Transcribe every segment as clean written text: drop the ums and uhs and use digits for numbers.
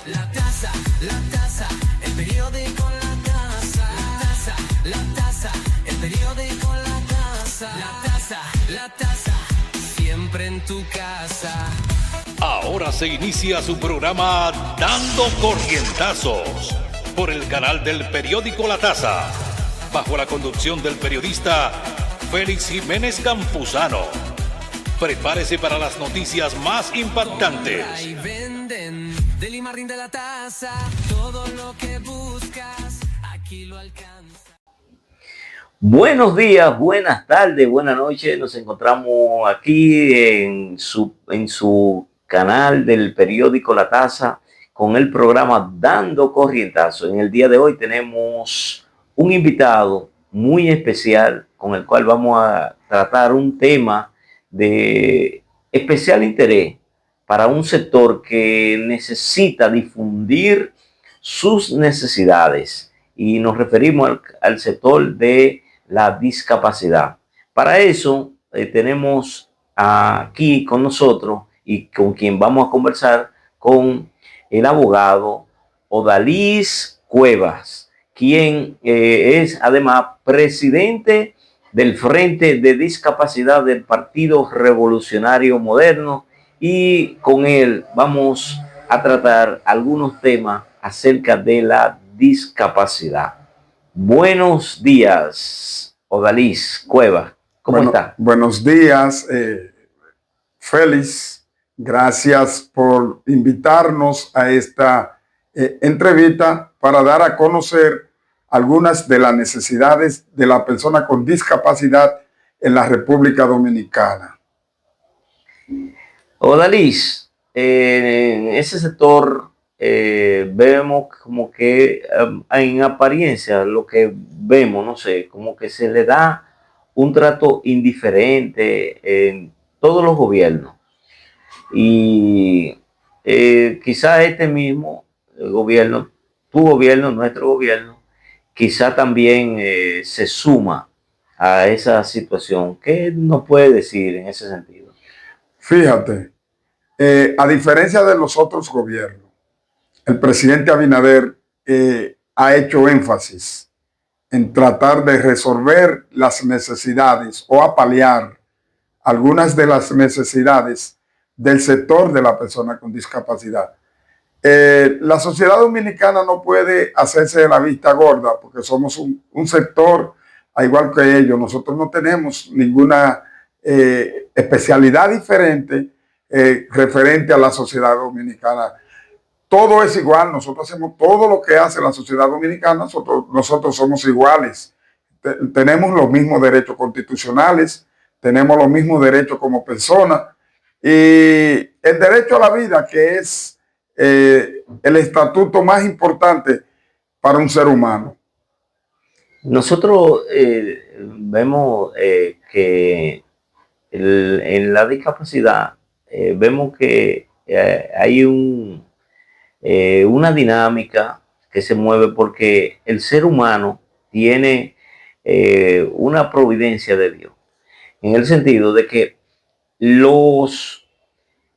La taza, el periódico La Taza. La taza, el periódico La Taza. La taza, siempre en tu casa. Ahora se inicia su programa Dando Corrientazos por el canal del periódico La Taza, bajo la conducción del periodista Félix Jiménez Campuzano. Prepárese para las noticias más impactantes. Compra y venden del Limarrín de La Taza. Todo lo que buscas, aquí lo alcanza. Buenos días, buenas tardes, buenas noches. Nos encontramos aquí en su canal del periódico La Taza con el programa Dando Corrientazo. En el día de hoy tenemos un invitado muy especial con el cual vamos a tratar un tema de especial interés para un sector que necesita difundir sus necesidades, y nos referimos al sector de la discapacidad. Para eso tenemos aquí con nosotros y con quien vamos a conversar, con el abogado Odalis Cuevas, quien es además presidente del Frente de Discapacidad del Partido Revolucionario Moderno, y con él vamos a tratar algunos temas acerca de la discapacidad. Buenos días, Odalis Cuevas. ¿Cómo está? Buenos días, Félix. Gracias por invitarnos a esta entrevista para dar a conocer algunas de las necesidades de la persona con discapacidad en la República Dominicana. Odalis, en ese sector vemos como que en apariencia lo que vemos, no sé, como que se le da un trato indiferente en todos los gobiernos. Y quizás este mismo gobierno, tu gobierno, nuestro gobierno, quizá también se suma a esa situación. ¿Qué nos puede decir en ese sentido? Fíjate, a diferencia de los otros gobiernos, el presidente Abinader ha hecho énfasis en tratar de resolver las necesidades o a paliar algunas de las necesidades del sector de la persona con discapacidad. La sociedad dominicana no puede hacerse de la vista gorda porque somos un sector, al igual que ellos. Nosotros no tenemos ninguna especialidad diferente referente a la sociedad dominicana. Todo es igual, nosotros hacemos todo lo que hace la sociedad dominicana, nosotros somos iguales. Tenemos los mismos derechos constitucionales, tenemos los mismos derechos como personas, y el derecho a la vida, que es el estatuto más importante para un ser humano. Nosotros vemos que en la discapacidad vemos que hay una dinámica que se mueve porque el ser humano tiene una providencia de Dios, en el sentido de que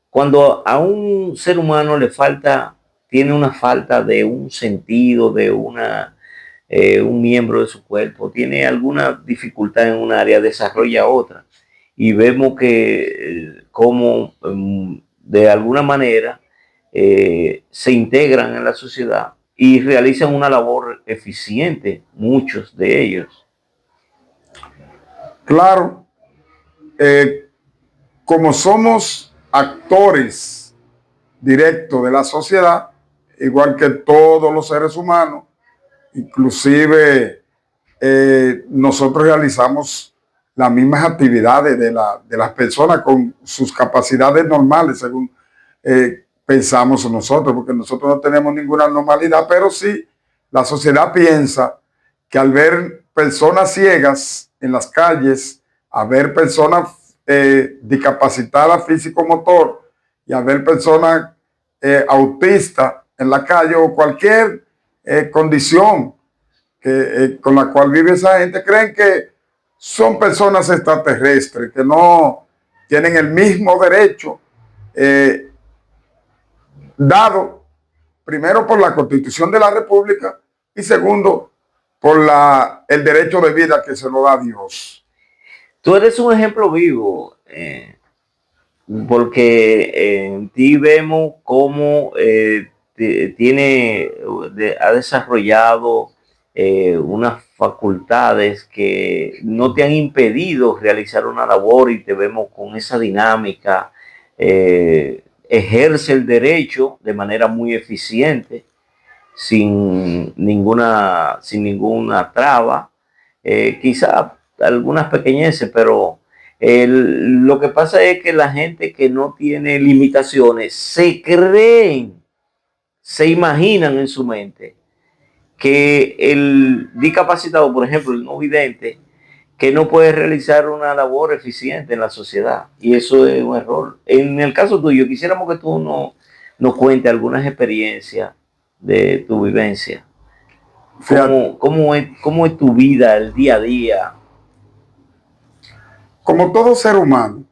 cuando a un ser humano tiene una falta de un sentido, de un miembro de su cuerpo, tiene alguna dificultad en un área, desarrolla otra. Y vemos que como de alguna manera se integran en la sociedad y realizan una labor eficiente, muchos de ellos. Claro, como somos actores directos de la sociedad, igual que todos los seres humanos, inclusive nosotros realizamos las mismas actividades de las personas con sus capacidades normales, según pensamos nosotros, porque nosotros no tenemos ninguna normalidad, pero sí la sociedad piensa que al ver personas ciegas en las calles, a ver personas discapacitadas físico-motor y a ver personas autistas en la calle o cualquier condición con la cual vive esa gente, creen que son personas extraterrestres, que no tienen el mismo derecho dado primero por la Constitución de la República y segundo por el derecho de vida que se lo da Dios. Tú eres un ejemplo vivo, porque en ti vemos cómo ha desarrollado unas facultades que no te han impedido realizar una labor, y te vemos con esa dinámica, ejerce el derecho de manera muy eficiente, sin ninguna traba, quizá algunas pequeñeces, pero lo que pasa es que la gente que no tiene limitaciones se imaginan en su mente que el discapacitado, por ejemplo, el no vidente, que no puede realizar una labor eficiente en la sociedad. Y eso es un error. En el caso tuyo, quisiéramos que tú nos cuentes algunas experiencias de tu vivencia. ¿Cómo es tu vida, el día a día? Como todo ser humano,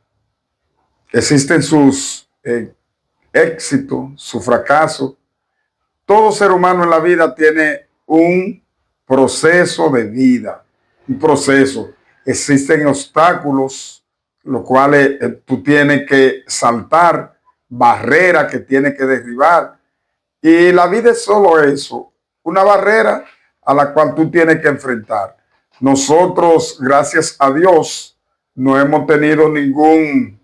existen sus éxitos, su fracaso. Todo ser humano en la vida tiene un proceso de vida, un proceso. Existen obstáculos, los cuales tú tienes que saltar, barreras que tienes que derribar. Y la vida es solo eso, una barrera a la cual tú tienes que enfrentar. Nosotros, gracias a Dios, no hemos tenido ningún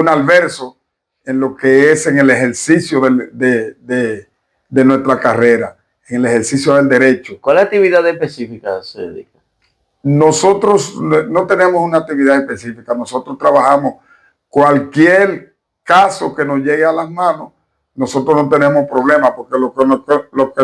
adverso en lo que es en el ejercicio de nuestra carrera, en el ejercicio del derecho. ¿Cuál actividad específica se dedica? Nosotros no tenemos una actividad específica, nosotros trabajamos cualquier caso que nos llegue a las manos. Nosotros no tenemos problema, porque lo que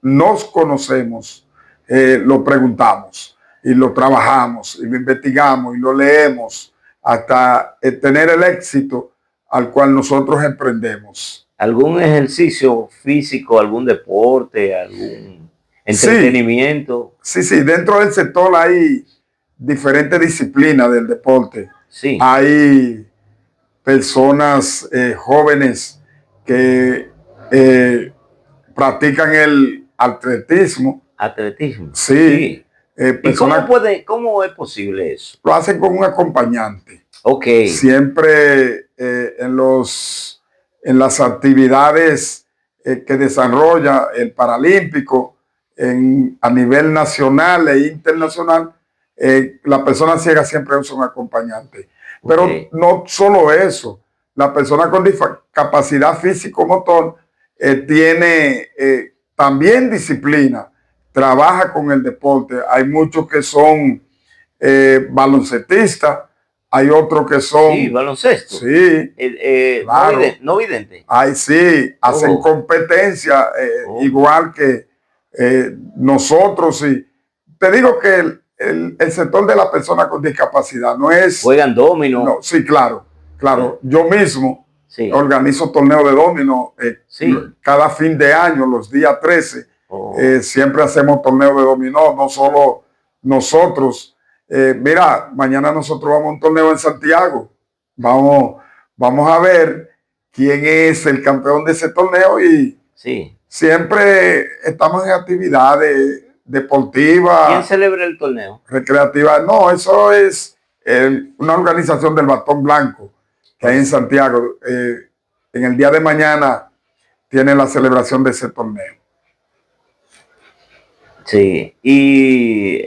nos conocemos, lo preguntamos y lo trabajamos y lo investigamos y lo leemos hasta tener el éxito al cual nosotros emprendemos. ¿Algún ejercicio físico, algún deporte, algún entretenimiento? Sí, dentro del sector hay diferentes disciplinas del deporte. Sí. Hay personas jóvenes que practican el atletismo. ¿Atletismo? Sí. ¿Y cómo es posible eso? Lo hacen con un acompañante. Ok. Siempre en las actividades que desarrolla el Paralímpico a nivel nacional e internacional, la persona ciega siempre usa un acompañante. Pero no solo eso, la persona con discapacidad físico-motor tiene también disciplina, trabaja con el deporte. Hay muchos que son baloncetistas, hay otros que son... Sí, baloncesto. Sí, claro. No vidente. Ay, sí, hacen competencia igual que nosotros. Sí. Te digo que el sector de la persona con discapacidad no es... ¿Juegan dominó? No, sí, claro. Yo mismo organizo torneos de dominó cada fin de año, los días 13. Siempre hacemos torneos de dominó, no solo nosotros. Mira, mañana nosotros vamos a un torneo en Santiago. Vamos a ver quién es el campeón de ese torneo y siempre estamos en actividades deportivas. ¿Quién celebra el torneo? Recreativas. No, eso es una organización del Batón Blanco que hay en Santiago. En el día de mañana tiene la celebración de ese torneo. Sí, y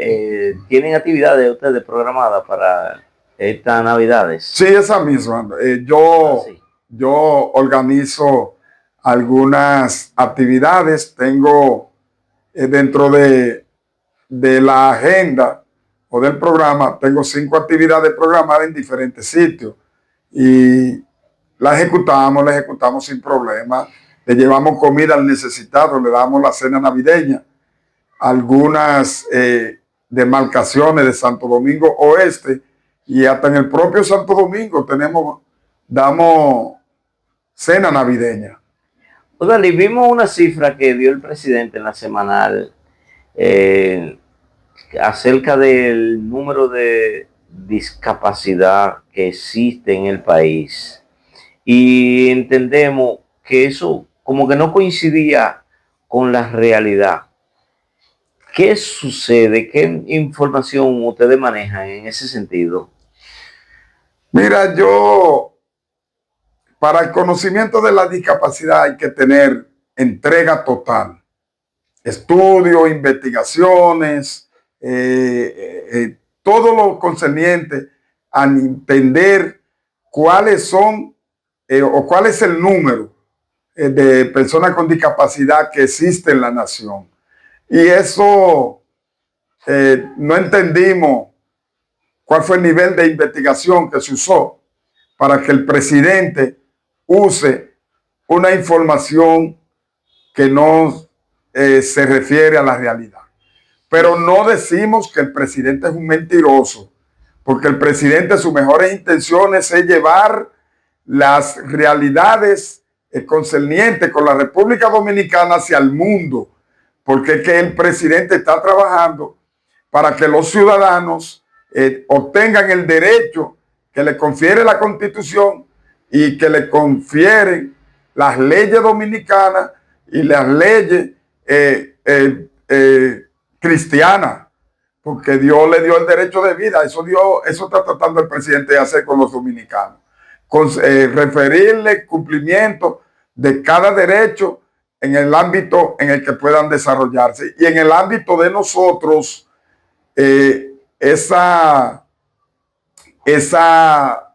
¿tienen actividades ustedes programadas para estas Navidades? Sí, esa misma. Yo organizo algunas actividades. Tengo dentro de la agenda o del programa, tengo 5 actividades programadas en diferentes sitios y las ejecutamos sin problema. Le llevamos comida al necesitado, le damos la cena navideña. Algunas demarcaciones de Santo Domingo Oeste y hasta en el propio Santo Domingo damos cena navideña. Dali, vimos una cifra que dio el presidente en la semanal acerca del número de discapacidad que existe en el país, y entendemos que eso como que no coincidía con la realidad. ¿Qué sucede? ¿Qué información ustedes manejan en ese sentido? Mira, para el conocimiento de la discapacidad hay que tener entrega total. Estudios, investigaciones, todo lo concerniente a entender cuáles son o cuál es el número de personas con discapacidad que existe en la nación. Y eso no entendimos cuál fue el nivel de investigación que se usó para que el presidente use una información que no se refiere a la realidad. Pero no decimos que el presidente es un mentiroso, porque el presidente, sus mejores intenciones es llevar las realidades concernientes con la República Dominicana hacia el mundo, porque es que el presidente está trabajando para que los ciudadanos obtengan el derecho que le confiere la Constitución y que le confieren las leyes dominicanas y las leyes cristianas, porque Dios le dio el derecho de vida. Eso está tratando el presidente de hacer con los dominicanos, referirle cumplimiento de cada derecho en el ámbito en el que puedan desarrollarse. Y en el ámbito de nosotros, esa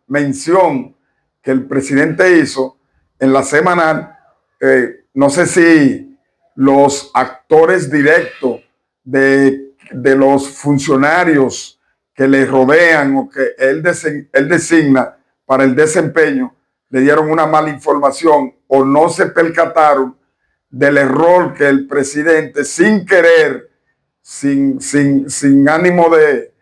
mención que el presidente hizo en la semanal, no sé si los actores directos de los funcionarios que le rodean o que él designa para el desempeño le dieron una mala información o no se percataron del error que el presidente, sin querer, sin ánimo de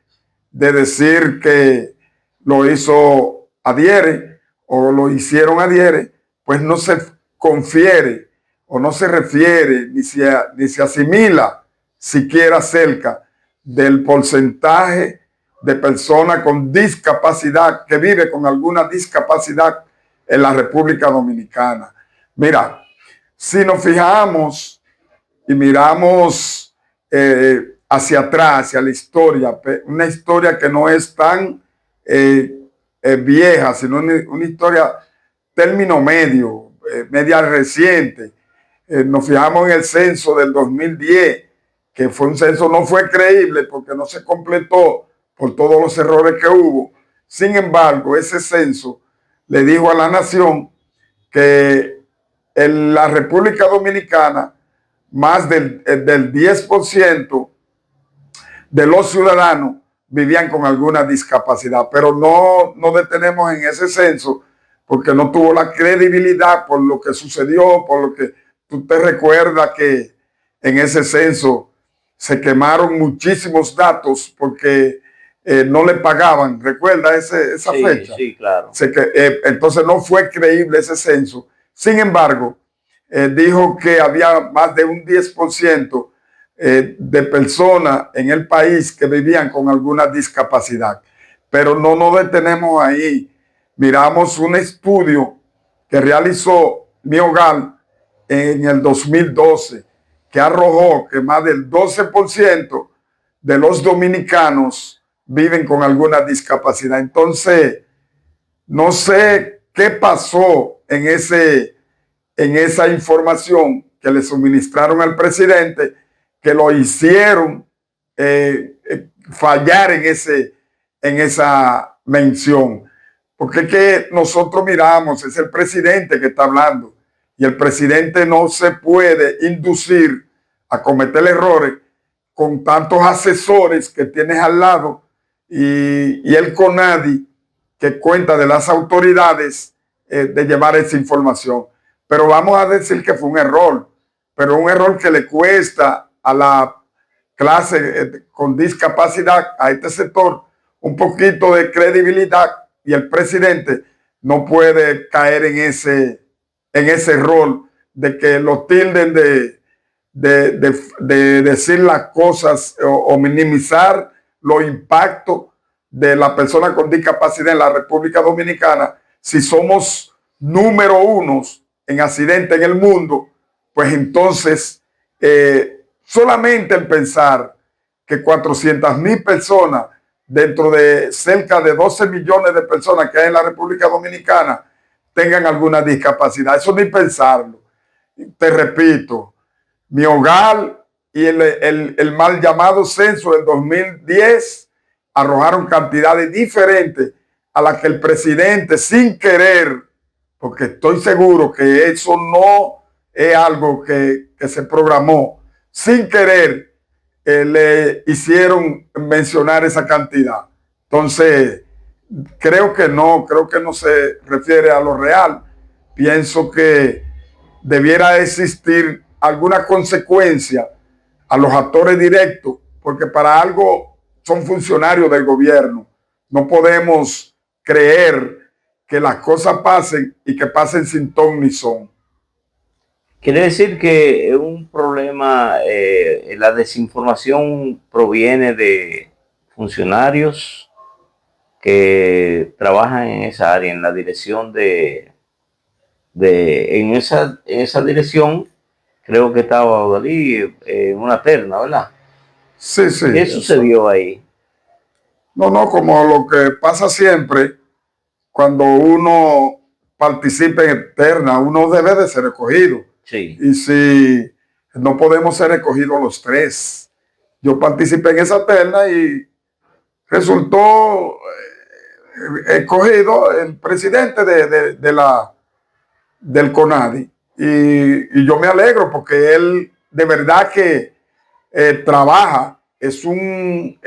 decir que lo hizo adhiere o lo hicieron adhiere, pues no se confiere o no se refiere ni se asimila siquiera cerca del porcentaje de personas con discapacidad que vive con alguna discapacidad en la República Dominicana. Mira, si nos fijamos y miramos hacia atrás, hacia la historia, una historia que no es tan vieja, sino una historia término medio, media reciente. Nos fijamos en el censo del 2010, que fue un censo, no fue creíble porque no se completó por todos los errores que hubo. Sin embargo, ese censo le dijo a la nación que en la República Dominicana más del 10% de los ciudadanos vivían con alguna discapacidad, pero no detenemos en ese censo porque no tuvo la credibilidad por lo que sucedió, por lo que tú te recuerdas que en ese censo se quemaron muchísimos datos porque no le pagaban. ¿Recuerda esa fecha? Sí, claro. Entonces no fue creíble ese censo. Sin embargo, dijo que había más de un 10% de personas en el país que vivían con alguna discapacidad. Pero no nos detenemos ahí. Miramos un estudio que realizó Mi Hogar en el 2012, que arrojó que más del 12% de los dominicanos viven con alguna discapacidad. Entonces, no sé qué pasó en esa información que le suministraron al presidente, que lo hicieron fallar en esa mención. Porque es que nosotros miramos, es el presidente que está hablando, y el presidente no se puede inducir a cometer errores con tantos asesores que tienes al lado y el CONADI que cuenta de las autoridades de llevar esa información. Pero vamos a decir que fue un error, pero un error que le cuesta a la clase con discapacidad, a este sector, un poquito de credibilidad, y el presidente no puede caer en ese rol de que lo tilden de decir las cosas o minimizar los impactos de la persona con discapacidad en la República Dominicana si somos número uno en accidentes en el mundo, pues entonces solamente el pensar que 400,000 personas dentro de cerca de 12 millones de personas que hay en la República Dominicana tengan alguna discapacidad, eso ni pensarlo. Te repito, mi hogar y el mal llamado censo del 2010 arrojaron cantidades diferentes a las que el presidente, sin querer, porque estoy seguro que eso no es algo que se programó, sin querer le hicieron mencionar esa cantidad. Entonces, creo que no se refiere a lo real. Pienso que debiera existir alguna consecuencia a los actores directos, porque para algo son funcionarios del gobierno. No podemos creer que las cosas pasen y que pasen sin ton ni son. Quiere decir que es un problema, la desinformación proviene de funcionarios que trabajan en esa área, en la dirección en esa dirección, creo que estaba Odalí en una terna, ¿verdad? Sí, sí. ¿Qué sucedió ahí? No, como lo que pasa siempre cuando uno participa en terna, uno debe de ser escogido. Sí. Y si no podemos ser escogidos los tres. Yo participé en esa terna y resultó escogido el presidente del CONADI. Y yo me alegro porque él de verdad que trabaja, es un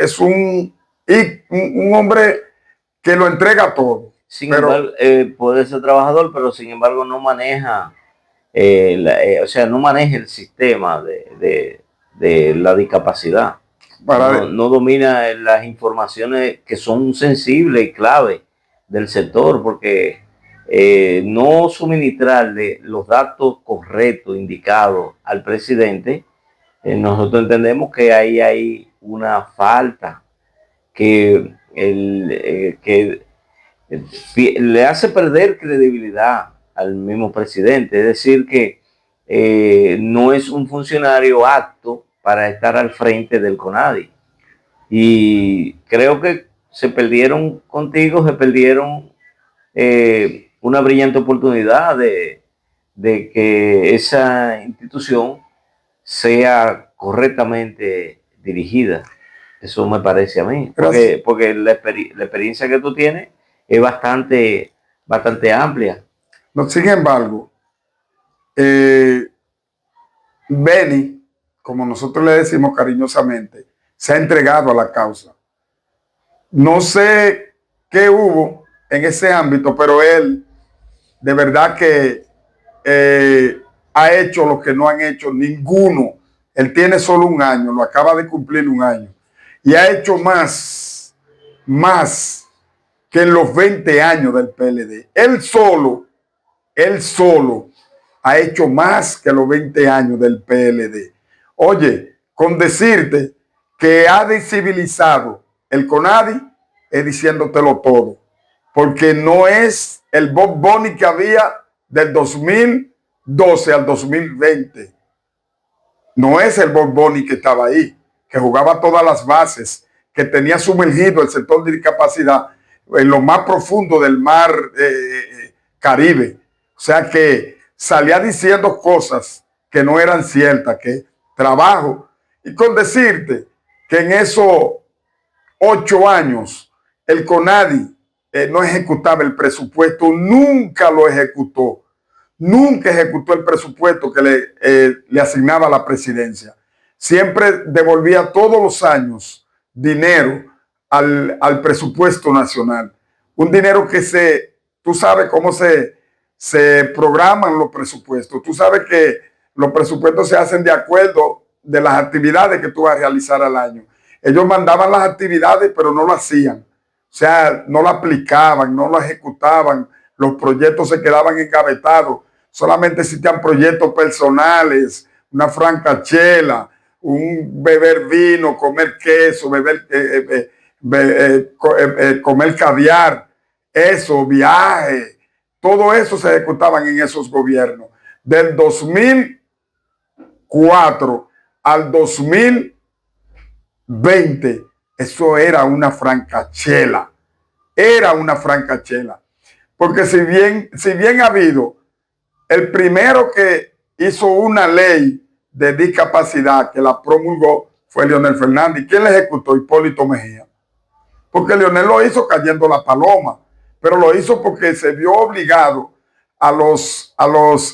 hombre que lo entrega todo. Sin embargo, puede ser trabajador, pero sin embargo no maneja, o sea, no maneja el sistema de la discapacidad. No domina las informaciones que son sensibles y clave del sector, porque no suministrarle los datos correctos, indicados al presidente, nosotros entendemos que ahí hay una falta que le hace perder credibilidad al mismo presidente. Es decir, que no es un funcionario apto para estar al frente del CONADI. Y creo que se perdieron una brillante oportunidad de que esa institución sea correctamente dirigida. Eso me parece a mí, porque la experiencia que tú tienes es bastante amplia. No, sin embargo, Beni, como nosotros le decimos cariñosamente, se ha entregado a la causa. No sé qué hubo en ese ámbito, pero él de verdad que ha hecho lo que no han hecho ninguno. Él tiene solo un año, lo acaba de cumplir un año, y ha hecho más que en los 20 años del PLD. Él solo ha hecho más que los 20 años del PLD. Oye, con decirte que ha visibilizado el CONADI, es diciéndotelo todo, porque no es el Bob Bunny que había del 2012 al 2020. No es el Bob Bunny que estaba ahí, que jugaba todas las bases, que tenía sumergido el sector de discapacidad en lo más profundo del mar Caribe. O sea que salía diciendo cosas que no eran ciertas, que trabajo. Y con decirte que en esos 8 años el CONADI no ejecutaba el presupuesto, nunca lo ejecutó. Nunca ejecutó el presupuesto que le asignaba la presidencia. Siempre devolvía todos los años dinero al presupuesto nacional. Un dinero que tú sabes cómo se programan los presupuestos. Tú sabes que los presupuestos se hacen de acuerdo de las actividades que tú vas a realizar al año. Ellos mandaban las actividades, pero no lo hacían. O sea, no lo aplicaban, no lo ejecutaban. Los proyectos se quedaban engavetados. Solamente existían proyectos personales, una francachela, un beber vino, comer queso, comer caviar, eso, viaje. Todo eso se ejecutaban en esos gobiernos. del 2004 al 2020, eso era una francachela. Era una francachela. Porque si bien ha habido el primero que hizo una ley de discapacidad, que la promulgó, fue Leonel Fernández. ¿Quién la ejecutó? Hipólito Mejía. Porque Leonel lo hizo cayendo la paloma, pero lo hizo porque se vio obligado a los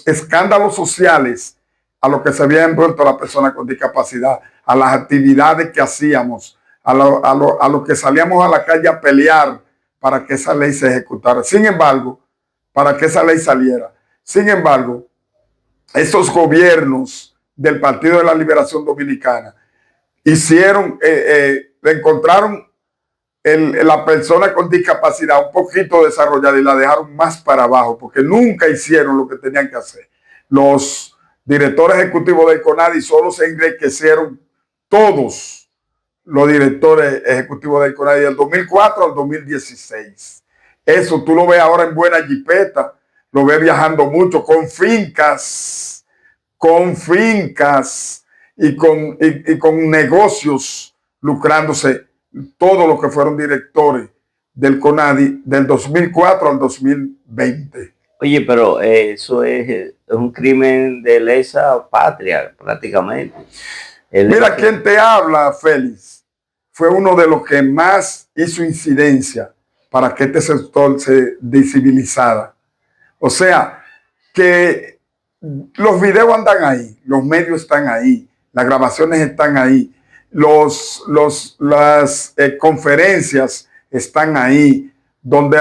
escándalos sociales a los que se había envuelto la persona con discapacidad, a las actividades que hacíamos, a lo que salíamos a la calle a pelear para que esa ley se ejecutara. Sin embargo, para que esa ley saliera. Sin embargo, esos gobiernos del Partido de la Liberación Dominicana encontraron la persona con discapacidad un poquito desarrollada y la dejaron más para abajo, porque nunca hicieron lo que tenían que hacer. Los directores ejecutivos del CONADI solo se enriquecieron todos los directores ejecutivos del CONADI del 2004 al 2016. Eso tú lo ves ahora en buena jipeta, lo ves viajando mucho con fincas y con negocios lucrándose, todos los que fueron directores del CONADI del 2004 al 2020. Oye, pero eso es un crimen de lesa patria, prácticamente. Mira, quien te habla, Félix, fue uno de los que más hizo incidencia para que este sector se visibilizara. O sea, que los videos andan ahí, los medios están ahí, las grabaciones están ahí, las conferencias están ahí, donde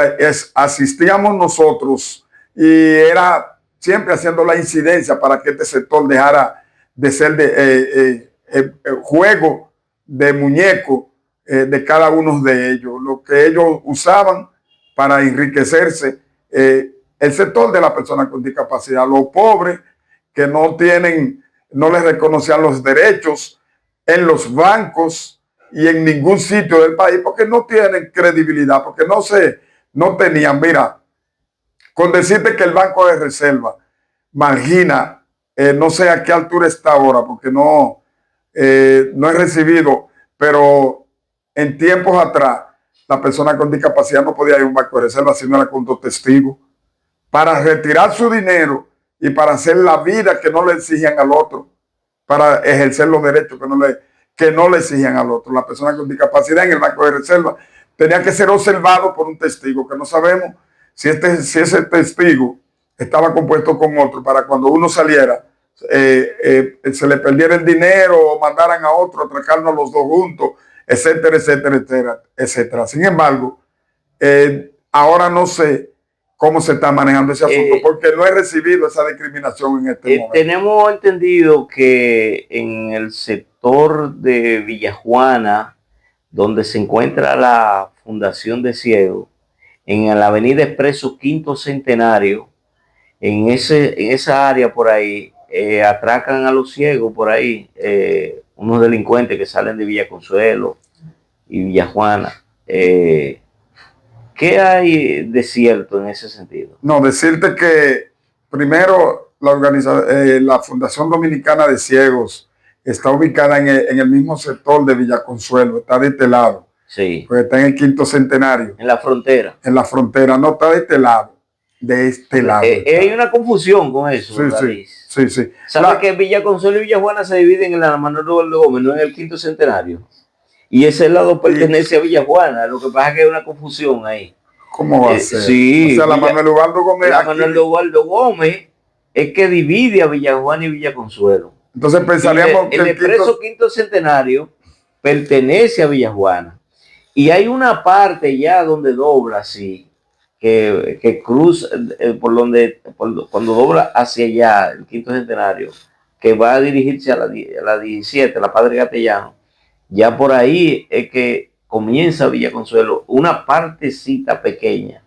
asistíamos nosotros y era siempre haciendo la incidencia para que este sector dejara de ser juego de muñeco de cada uno de ellos, lo que ellos usaban para enriquecerse, el sector de la persona con discapacidad, los pobres que no les reconocían los derechos en los bancos y en ningún sitio del país, porque no tienen credibilidad, porque no tenían, mira, con decirte que el Banco de Reserva margina, no sé a qué altura está ahora, porque no he recibido, pero en tiempos atrás, la persona con discapacidad no podía ir a un Banco de Reserva si no era con 2 testigos, para retirar su dinero y para hacer la vida que no le exigían al otro, para ejercer los derechos que no le exigían al otro. La persona con discapacidad en el Banco de Reserva tenía que ser observado por un testigo, que no sabemos si ese testigo estaba compuesto con otro, para cuando uno saliera, se le perdiera el dinero o mandaran a otro a atracarnos los dos juntos, etcétera, etcétera, etcétera, etcétera. Sin embargo, ahora no sé cómo se está manejando ese asunto, porque no he recibido esa discriminación en este momento. Tenemos entendido que en el sector de Villajuana, donde se encuentra la Fundación de Ciegos, en la avenida Expreso Quinto Centenario, en esa área por ahí, atracan a los ciegos por ahí, unos delincuentes que salen de Villa Consuelo y Villajuana. ¿Qué hay de cierto en ese sentido? No, decirte que primero la Fundación Dominicana de Ciegos está ubicada en el mismo sector de Villa Consuelo, está de este lado. Sí. Pues está en el Quinto Centenario. En la frontera. En la frontera, no está de este lado. De este lado. Hay una confusión con eso. Sí. ¿Sabes que Villa Consuelo y Villajuana se dividen en la Manuel Eduardo Gómez, no en el Quinto Centenario? Y ese lado pertenece a Villajuana. Lo que pasa es que hay una confusión ahí. ¿Cómo va a ser? Sí. O sea, la Manuel Eduardo Gómez. La Manuel Eduardo Gómez es que divide a Villajuana y Villa Consuelo. Entonces pensaríamos que el Expreso Quinto Centenario pertenece a Villajuana. Y hay una parte ya donde dobla así, que cruza cuando dobla hacia allá, el Quinto Centenario, que va a dirigirse a la 17, la Padre Gatellano. Ya por ahí es que comienza Villa Consuelo, una partecita pequeña,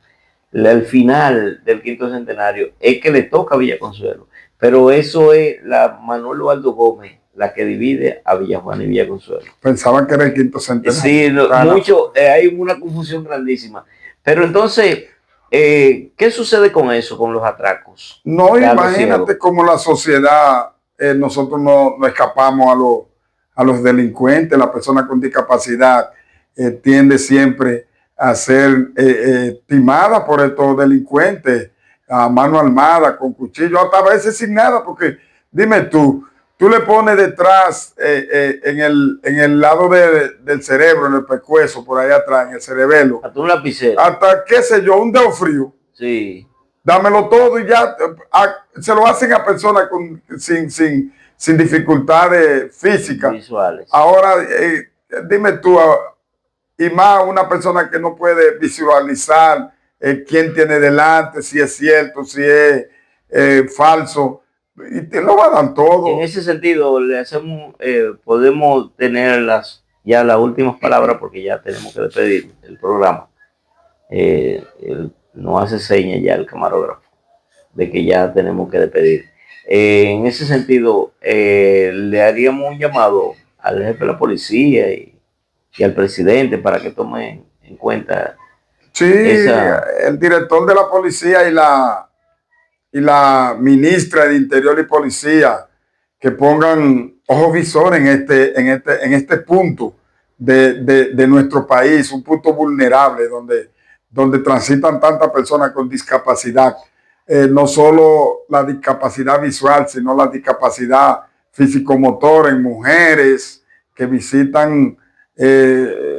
el final del Quinto Centenario, es que le toca a Villa Consuelo. Pero eso es la Manuel Eduardo Gómez, la que divide a Villajuana y Villa Consuelo. Pensaban que era el Quinto Centenario. Sí, hay una confusión grandísima. Pero entonces, ¿Qué sucede con eso, con los atracos? No, Carlos imagínate Ciego. cómo la sociedad, nosotros no escapamos a los delincuentes, la persona con discapacidad tiende siempre a ser timada por estos delincuentes, a mano armada, con cuchillo, hasta a veces sin nada, porque dime tú le pones detrás en el lado del cerebro, en el pescuezo, por ahí atrás, en el cerebelo, Hasta un lapicero. hasta, qué sé yo, un dedo frío. Sí. Dámelo todo y ya se lo hacen a personas sin dificultades físicas. Visuales. Ahora, dime tú, y más una persona que no puede visualizar quién tiene delante, si es cierto, si es falso, y te lo va a dar todo. En ese sentido, le hacemos, podemos tener ya las últimas palabras porque ya tenemos que despedir el programa. No hace señas ya el camarógrafo de que ya tenemos que despedir. En ese sentido, le haríamos un llamado al jefe de la policía y al presidente para que tomen en cuenta. Sí, el director de la policía y la ministra de Interior y Policía que pongan ojos visores en este punto de nuestro país, un punto vulnerable donde transitan tantas personas con discapacidad, no solo la discapacidad visual, sino la discapacidad físico-motora en mujeres que visitan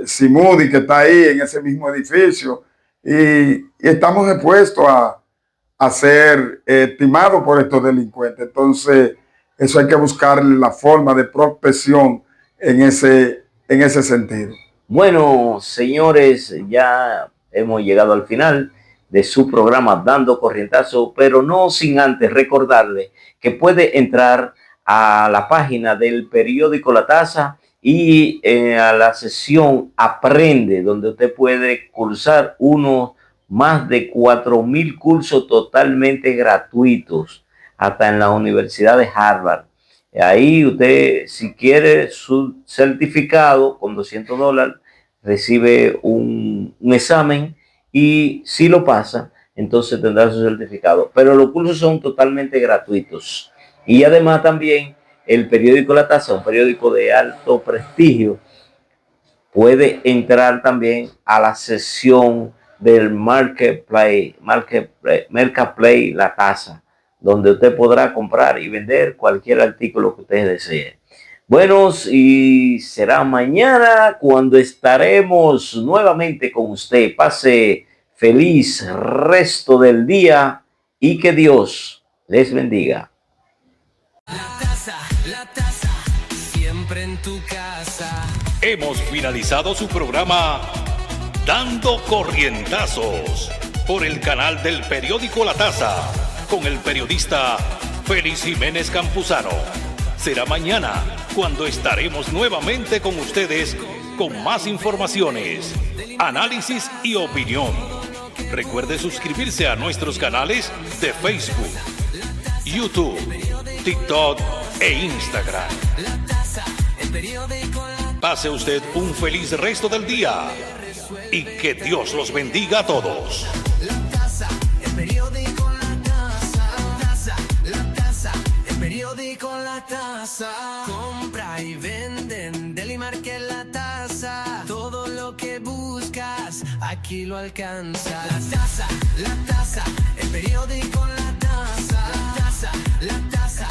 Simudi, que está ahí en ese mismo edificio, y estamos expuestos a ser timados por estos delincuentes. Entonces, eso hay que buscar la forma de protección en ese sentido. Bueno, señores, ya hemos llegado al final de su programa Dando Corrientazo, pero no sin antes recordarle que puede entrar a la página del periódico La Taza y a la sesión Aprende, donde usted puede cursar más de 4,000 cursos totalmente gratuitos, hasta en la Universidad de Harvard. Ahí usted, si quiere su certificado con $200, recibe un examen y si lo pasa, entonces tendrá su certificado. Pero los cursos son totalmente gratuitos. Y además también el periódico La Taza, un periódico de alto prestigio, puede entrar también a la sesión del Marketplace La Taza, donde usted podrá comprar y vender cualquier artículo que usted desee. Bueno, y será mañana cuando estaremos nuevamente con usted. Pase feliz resto del día y que Dios les bendiga. La taza, siempre en tu casa. Hemos finalizado su programa Dando Corrientazos por el canal del periódico La Taza con el periodista Félix Jiménez Campuzano. Será mañana cuando estaremos nuevamente con ustedes con más informaciones, análisis y opinión. Recuerde suscribirse a nuestros canales de Facebook, YouTube, TikTok e Instagram. Pase usted un feliz resto del día y que Dios los bendiga a todos. La Taza, el periódico La Taza. La Taza, el periódico La Taza. Compra y venden Deli Market La Taza. Todo lo que buscas aquí lo alcanza. La Taza, el periódico La Taza. La Taza,